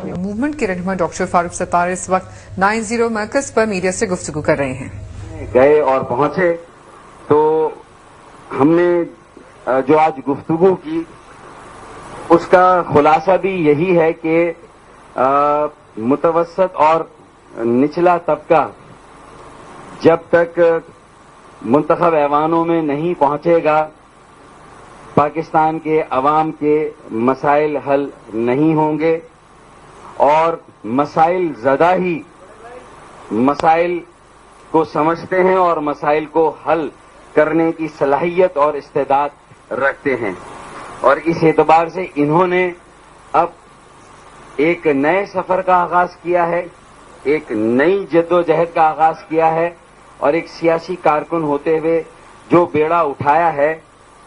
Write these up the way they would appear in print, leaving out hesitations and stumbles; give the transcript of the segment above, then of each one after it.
Movement के रहनुमा doctor Farooq Sattar इस वक्त 90 मरकज पर मीडिया से गुफ्तगू कर रहे हैं। गए और पहुंचे तो हमने जो आज गुफ्तगू की उसका खुलासा भी यही है कि मुतवस्सत और निचला तबका जब तक मुंतखब ऐवानों में नहीं पहुंचेगा पाकिस्तान के अवाम के मसाइल हल नहीं होंगे और मसाइल ज़्यादा ही मसाइल को समझते हैं और मसाइल को हल करने की सलाहियत और इस्तेदाद रखते हैं। और इस एतबार से इन्होंने अब एक नए सफर का आगाज किया है, एक नई जद्दोजहद का आगाज किया है और एक सियासी कारकुन होते हुए जो बेड़ा उठाया है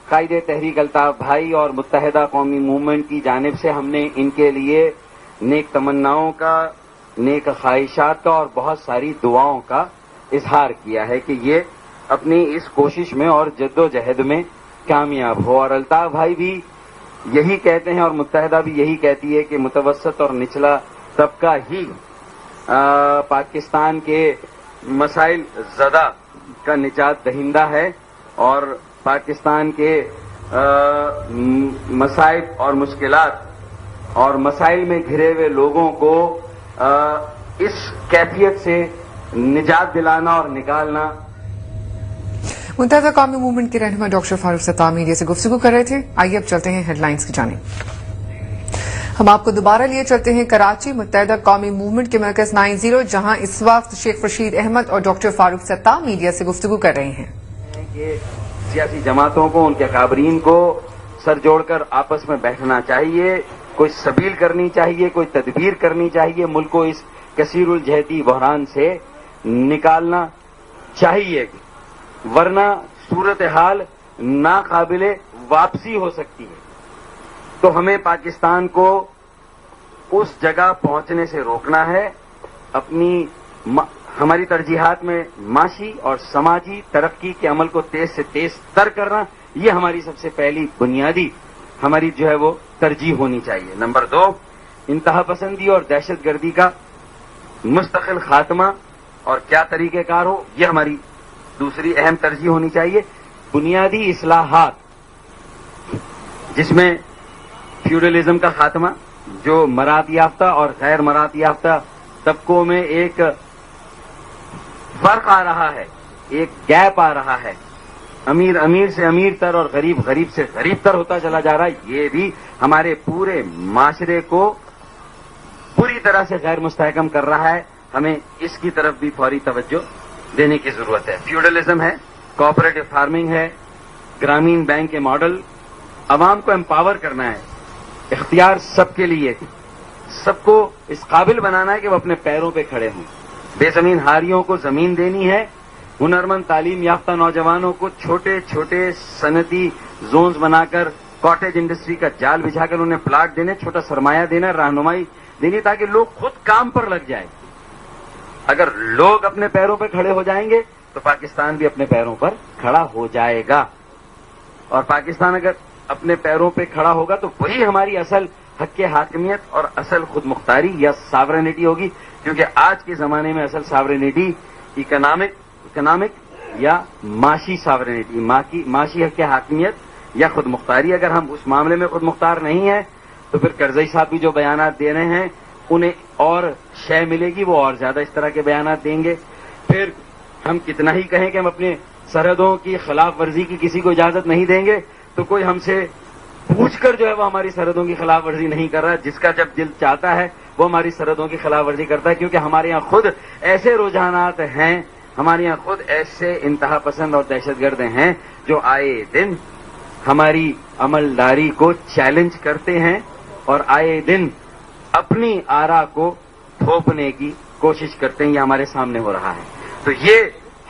कायदे तहरीक अल्ताफ भाई और मुत्तहिदा कौमी मूवमेंट की जानिब से हमने इनके लिए नेक तमन्नाओं का, नेक ख्वाहिशात का और बहुत सारी दुआओं का इजहार किया है कि ये अपनी इस कोशिश में और जद्दोजहद में कामयाब हो। और अल्ताफ भाई भी यही कहते हैं और मुत्तहिदा भी यही कहती है कि मुतवस्सत और निचला तबका ही पाकिस्तान के मसाइल ज़दा का निजात दहिंदा है और पाकिस्तान के मसाइब और मुश्किलात और मसाइल में घिरे हुए लोगों को इस कैफियत से निजात दिलाना और निकालना। मुत्तहिदा कौमी मूवमेंट के रहनुमा डॉक्टर फारूक सत्तार मीडिया से गुफ्तगू कर रहे थे। आइए अब चलते हैं हेडलाइंस की जानिब। हम आपको दोबारा लिए चलते हैं कराची मुत्तहिदा कौमी मूवमेंट के मरकज 90 जहां इस वक्त शेख रशीद अहमद और डॉक्टर फारूक सत्तार मीडिया से गुफ्तगू कर रहे हैं कि सियासी जमातों को, उनके काबरीन को सर जोड़कर आपस में बैठना चाहिए, कोई सबील करनी चाहिए, कोई तदबीर करनी चाहिए, मुल्क को इस कसीरुल जहती बहरान से निकालना चाहिए, वरना सूरत हाल नाकाबिले वापसी हो सकती है। तो हमें पाकिस्तान को उस जगह पहुंचने से रोकना है। हमारी तरजीहात में माशी और समाजी तरक्की के अमल को तेज से तेज तर करना, ये हमारी सबसे पहली बुनियादी हमारी जो है वो तरजीह होनी चाहिए। नंबर 2, इंतहा पसंदी और दहशतगर्दी का मुस्तकिल खात्मा और क्या तरीक़ेकार हो, यह हमारी दूसरी अहम तरजीह होनी चाहिए। बुनियादी इस्लाहात जिसमें फ्यूडलिज्म का खात्मा, जो मरात याफ्ता और गैर मरात याफ्ता तबकों में एक फर्क आ रहा है, एक गैप आ रहा है, अमीर अमीर से अमीर तर और गरीब गरीब से गरीब तर होता चला जा रहा है, ये भी हमारे पूरे माशरे को पूरी तरह से गैर मुस्तहकम कर रहा है। हमें इसकी तरफ भी फौरी तवज्जो देने की जरूरत है। फ्यूडलिज्म है, कोऑपरेटिव फार्मिंग है, ग्रामीण बैंक के मॉडल, अवाम को एम्पावर करना है, इख्तियार सबके लिए, सबको इस काबिल बनाना है कि वो अपने पैरों पे खड़े हों। बेजमीन हारियों को जमीन देनी है, हुनरमंद तालीम याफ्ता नौजवानों को छोटे छोटे सनती जोन्स बनाकर कॉटेज इंडस्ट्री का जाल बिछाकर उन्हें प्लाट देने, छोटा सरमाया देना, रहनुमाई देनी ताकि लोग खुद काम पर लग जाए। अगर लोग अपने पैरों पर खड़े हो जाएंगे तो पाकिस्तान भी अपने पैरों पर खड़ा हो जाएगा और पाकिस्तान अगर अपने पैरों पर खड़ा होगा तो वही हमारी असल हक़ हाकिमियत और असल खुद मुख्तारी या सावरेनिटी होगी। क्योंकि आज के जमाने में असल सावरेनिटी इकोनॉमिक या माशी सावरेनिटी, माशी हक़ हाकिमियत या खुद मुख्तारी, अगर हम उस मामले में खुद मुख्तार नहीं है तो फिर करज़ई साहब भी जो बयानात दे रहे हैं उन्हें और शय मिलेगी, वो और ज्यादा इस तरह के बयानात देंगे। फिर हम कितना ही कहें कि हम अपने सरहदों की खिलाफ वर्जी की किसी को इजाजत नहीं देंगे तो कोई हमसे पूछकर जो है वो हमारी सरहदों की खिलाफ वर्जी नहीं कर रहा। जिसका जब दिल चाहता है वो हमारी सरहदों की खिलाफ वर्जी करता है, क्योंकि हमारे यहाँ खुद ऐसे रुझानात हैं, हमारे यहाँ खुद ऐसे इंतहा पसंद और दहशतगर्द हैं जो आए दिन हमारी अमलदारी को चैलेंज करते हैं और आए दिन अपनी आरा को थोपने की कोशिश करते हैं। ये हमारे सामने हो रहा है। तो ये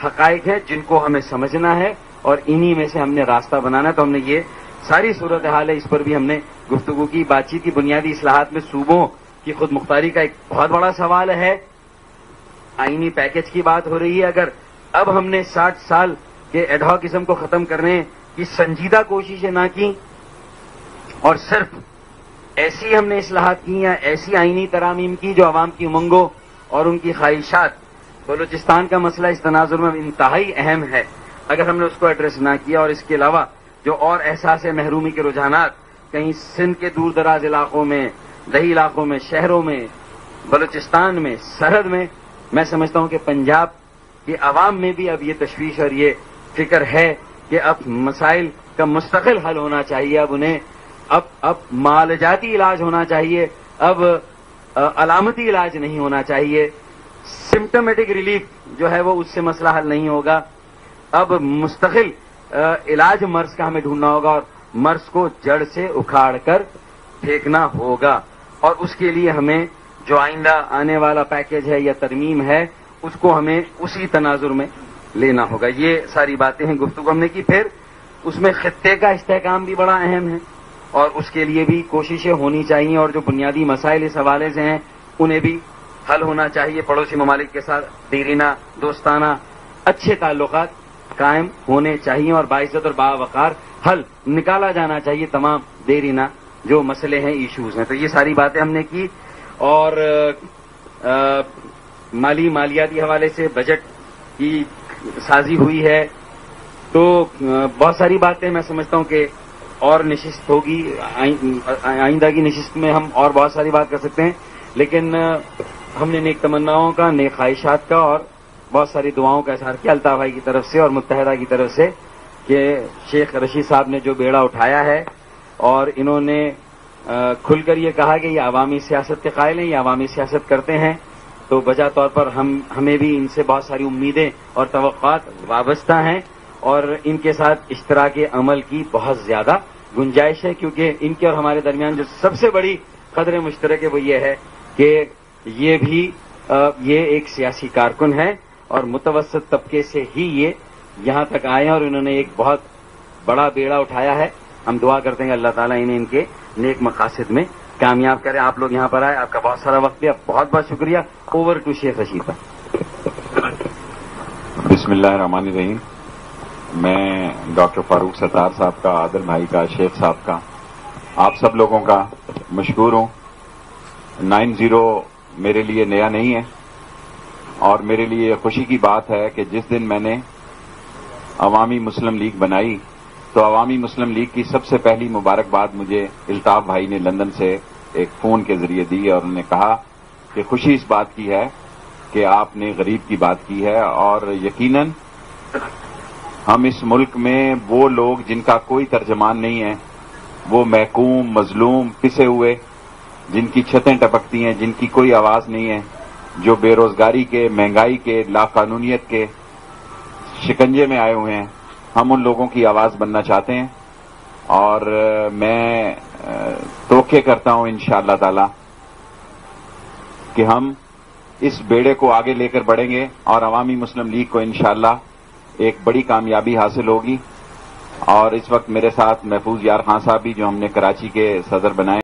हकाइक है जिनको हमें समझना है और इन्हीं में से हमने रास्ता बनाना है। तो हमने ये सारी सूरत हाल है, इस पर भी हमने गुफ्तगू की, बातचीत की। बुनियादी इस्लाहात में सूबों की खुद मुख्तारी का एक बहुत बड़ा सवाल है। आईनी पैकेज की बात हो रही है। अगर अब हमने 60 साल के एडहॉकिज्म को खत्म करने की संजीदा कोशिशें ना की और सिर्फ ایسی ہم نے اصلاحات کی ہیں، ایسی آئینی ترامیم کی جو عوام کی امنگوں اور ان کی خواہشات. بلوچستان کا مسئلہ اس تناظر میں انتہائی اہم ہے. اگر ہم نے اس کو ایڈریس نہ کیا اور اس کے علاوہ جو اور احساس محرومی کے رجحانات کہیں سندھ کے دور دراز علاقوں میں، دیہی علاقوں میں، شہروں میں، بلوچستان میں، سرحد میں سمجھتا ہوں کہ پنجاب کے عوام میں بھی اب یہ تشویش اور یہ فکر ہے کہ اب مسائل کا مستقل حل ہونا چاہیے. اب انہیں اب معالجاتی علاج ہونا چاہیے، اب علامتی علاج نہیں ہونا چاہیے. سمپٹمیٹک ریلیف جو ہے وہ اس سے مسئلہ حل نہیں ہوگا. اب مستقل علاج مرض کا ہمیں ڈھونڈنا ہوگا اور مرض کو جڑ سے اکھاڑ کر پھینکنا ہوگا. اور اس کے لیے ہمیں جو آئندہ آنے والا پیکیج ہے یا ترمیم ہے اس کو ہمیں اسی تناظر میں لینا ہوگا. یہ ساری باتیں ہیں گفتگو ہم نے کی. پھر اس میں خطے کا استحکام بھی بڑا اہم ہے اور اس کے لیے بھی کوششیں ہونی چاہیے اور جو بنیادی مسائل اس حوالے سے ہیں انہیں بھی حل ہونا چاہیے. پڑوسی ممالک کے ساتھ دیرینہ دوستانہ اچھے تعلقات قائم ہونے چاہیے اور باعزت اور باوقار حل نکالا جانا چاہیے تمام دیرینہ جو مسئلے ہیں، ایشوز ہیں. تو یہ ساری باتیں ہم نے کی. اور مالیاتی حوالے سے بجٹ کی سازی ہوئی ہے. تو بہت ساری باتیں میں سمجھتا ہوں کہ اور نشست ہوگی، آئندہ کی نشست میں ہم اور بہت ساری بات کر سکتے ہیں. لیکن ہم نے نیک تمناؤں کا، نیک خواہشات کا اور بہت ساری دعاؤں کا اظہار کیا الطاف بھائی کی طرف سے اور متحدہ کی طرف سے کہ شیخ رشید صاحب نے جو بیڑا اٹھایا ہے اور انہوں نے کھل کر یہ کہا کہ یہ عوامی سیاست کے قائل ہیں، یہ عوامی سیاست کرتے ہیں، تو بجا طور پر ہمیں بھی ان سے بہت ساری امیدیں اور توقعات وابستہ ہیں اور ان کے ساتھ اشتراک عمل کی بہت زیادہ گنجائش ہے. کیونکہ ان کے اور ہمارے درمیان جو سب سے بڑی قدر مشترک ہے وہ یہ ہے کہ یہ ایک سیاسی کارکن ہے اور متوسط طبقے سے ہی یہ یہاں تک آئے ہیں اور انہوں نے ایک بہت بڑا بیڑا اٹھایا ہے. ہم دعا کرتے ہیں کہ اللہ تعالیٰ انہیں ان کے نیک مقاصد میں کامیاب کرے. آپ لوگ یہاں پر آئے، آپ کا بہت سارا وقت دیا، بہت بہت شکریہ. Over to Sheikh Rashid. بسم اللہ الرحمن الرحیم. میں ڈاکٹر فاروق ستار صاحب کا، عادل بھائی کا، شیخ صاحب کا، آپ سب لوگوں کا مشکور ہوں. 90 میرے لیے نیا نہیں ہے اور میرے لیے خوشی کی بات ہے کہ جس دن میں نے عوامی مسلم لیگ بنائی تو عوامی مسلم لیگ کی سب سے پہلی مبارکباد مجھے الطاف بھائی نے لندن سے ایک فون کے ذریعے دی اور انہوں نے کہا کہ خوشی اس بات کی ہے کہ آپ نے غریب کی بات کی ہے. اور یقیناً ہم اس ملک میں وہ لوگ جن کا کوئی ترجمان نہیں ہے، وہ محکوم، مظلوم، پسے ہوئے، جن کی چھتیں ٹپکتی ہیں، جن کی کوئی آواز نہیں ہے، جو بے روزگاری کے، مہنگائی کے، لاقانونیت کے شکنجے میں آئے ہوئے ہیں، ہم ان لوگوں کی آواز بننا چاہتے ہیں. اور میں توقع کرتا ہوں انشاءاللہ تعالی کہ ہم اس بیڑے کو آگے لے کر بڑھیں گے اور عوامی مسلم لیگ کو انشاءاللہ ایک بڑی کامیابی حاصل ہوگی. اور اس وقت میرے ساتھ محفوظ یار خان صاحب بھی جو ہم نے کراچی کے صدر بنائے